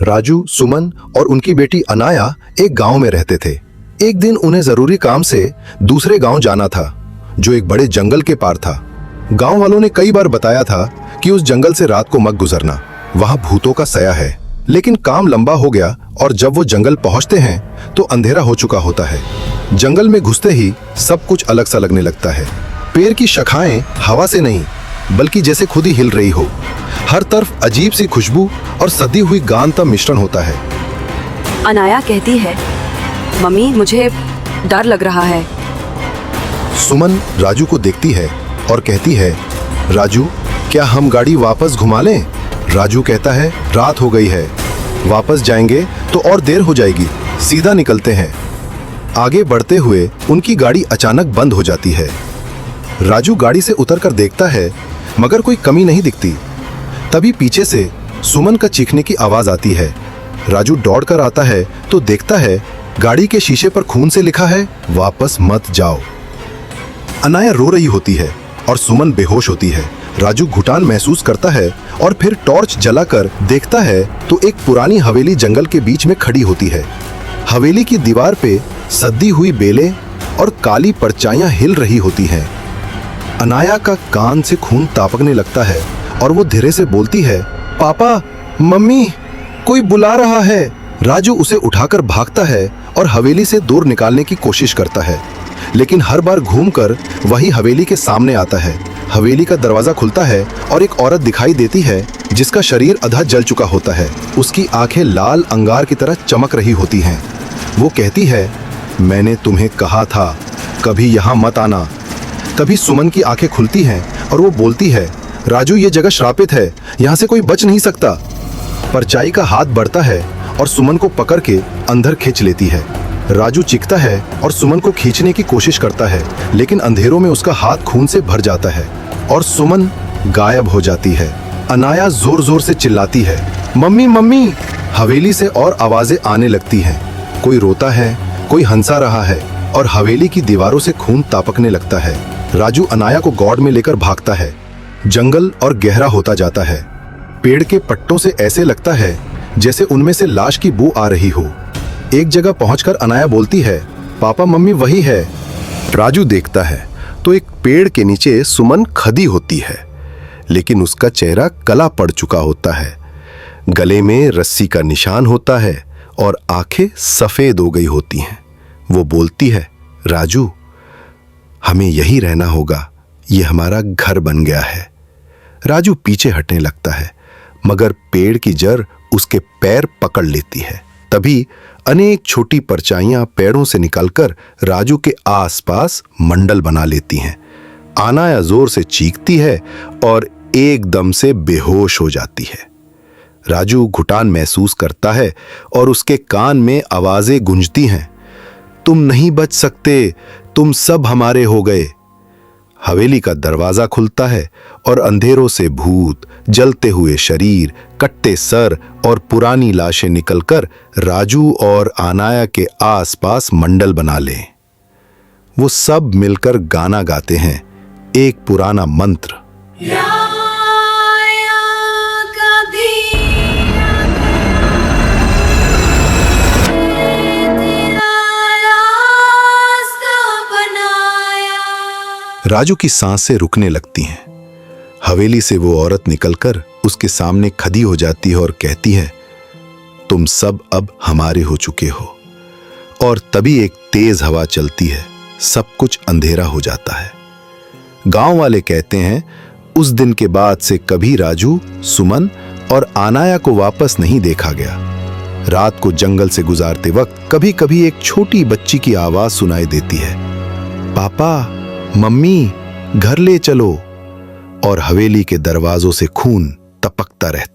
राजू, सुमन और उनकी बेटी अनाया एक गांव में रहते थे। एक दिन उन्हें जरूरी काम से दूसरे गांव जाना था, जो एक बड़े जंगल के पार था। गांव वालों ने कई बार बताया था कि उस जंगल से रात को मत गुजरना, वहां भूतों का सया है। लेकिन काम लंबा हो गया और जब वो जंगल पहुंचते हैं तो अंधेरा हो चुका होता है। जंगल में घुसते ही सब कुछ अलग सा लगने लगता है। पेड़ की शाखाएं हवा से नहीं बल्कि जैसे खुद ही हिल रही हो। हर तरफ अजीब सी खुशबू और सदी हुई गान का मिश्रण होता है। अनाया कहती है, मम्मी मुझे डर लग रहा है। सुमन राजू को देखती है और कहती है, राजू क्या हम गाड़ी वापस घुमा लें? राजू कहता है, रात हो गई है, वापस जाएंगे तो और देर हो जाएगी, सीधा निकलते हैं। आगे बढ़ते हुए उनकी गाड़ी अचानक बंद हो जाती है। राजू गाड़ी से उतरकर देखता है मगर कोई कमी नहीं दिखती। तभी पीछे से सुमन का चीखने की आवाज आती है। राजू दौड़कर आता है तो देखता है गाड़ी के शीशे पर खून से लिखा है, वापस मत जाओ। अनाया रो रही होती है और सुमन बेहोश होती है। राजू घुटान महसूस करता है और फिर टॉर्च जलाकर देखता है तो एक पुरानी हवेली जंगल के बीच में खड़ी होती है। हवेली की दीवार पे सदी हुई बेलें और काली परछाइयां हिल रही होती हैं। अनाया का कान से खून तापकने लगता है और वो धीरे से बोलती है, पापा, मम्मी, कोई बुला रहा है। राजू उसे उठाकर भागता है और हवेली से दूर निकालने की कोशिश करता है, लेकिन हर बार घूमकर वही हवेली के सामने आता है। हवेली का दरवाजा खुलता है और एक औरत दिखाई देती है जिसका शरीर आधा जल चुका होता है। उसकी आंखें लाल अंगार की तरह चमक रही होती हैं। वो कहती है, मैंने तुम्हें कहा था कभी यहाँ मत आना। तभी सुमन की आंखें खुलती हैं और वो बोलती है, राजू ये जगह श्रापित है, यहाँ से कोई बच नहीं सकता। परछाई का हाथ बढ़ता है और सुमन को पकड़ के अंदर खींच लेती है। राजू चीखता है और सुमन को खींचने की कोशिश करता है, लेकिन अंधेरों में उसका हाथ खून से भर जाता है और सुमन गायब हो जाती है। अनाया जोर जोर से चिल्लाती है, मम्मी मम्मी। हवेली से और आवाजें आने लगती हैं। कोई रोता है, कोई हंसा रहा है और हवेली की दीवारों से खून तापकने लगता है। राजू अनाया को गॉड में लेकर भागता है। जंगल और गहरा होता जाता है। पेड़ के पट्टों से ऐसे लगता है जैसे उनमें से लाश की बू आ रही हो। एक जगह पहुंचकर अनाया बोलती है, पापा मम्मी वही है। राजू देखता है तो एक पेड़ के नीचे सुमन खड़ी होती है, लेकिन उसका चेहरा काला पड़ चुका होता है। गले में रस्सी का निशान होता है और आंखें सफेद हो गई होती हैं। वो बोलती है, राजू हमें यही रहना होगा, ये हमारा घर बन गया है। राजू पीछे हटने लगता है मगर पेड़ की जड़ उसके पैर पकड़ लेती है। तभी अनेक छोटी परछाइयां पेड़ों से निकलकर राजू के आसपास मंडल बना लेती हैं। अनाया जोर से चीखती है और एकदम से बेहोश हो जाती है। राजू घुटान महसूस करता है और उसके कान में आवाजें गूंजती हैं, तुम नहीं बच सकते, तुम सब हमारे हो गए। हवेली का दरवाजा खुलता है और अंधेरों से भूत, जलते हुए शरीर, कट्टे सर और पुरानी लाशें निकलकर राजू और अनाया के आसपास मंडल बना लें। वो सब मिलकर गाना गाते हैं, एक पुराना मंत्र। राजू की सांसें रुकने लगती हैं। हवेली से वो औरत निकलकर उसके सामने खड़ी हो जाती है और कहती है, तुम सब अब हमारे हो चुके हो। और तभी एक तेज हवा चलती है, सब कुछ अंधेरा हो जाता है। गांव वाले कहते हैं, उस दिन के बाद से कभी राजू, सुमन और अनाया को वापस नहीं देखा गया। रात को जंगल से गुजारते वक्त कभी कभी एक छोटी बच्ची की आवाज सुनाई देती है, पापा मम्मी घर ले चलो। और हवेली के दरवाजों से खून टपकता रहता।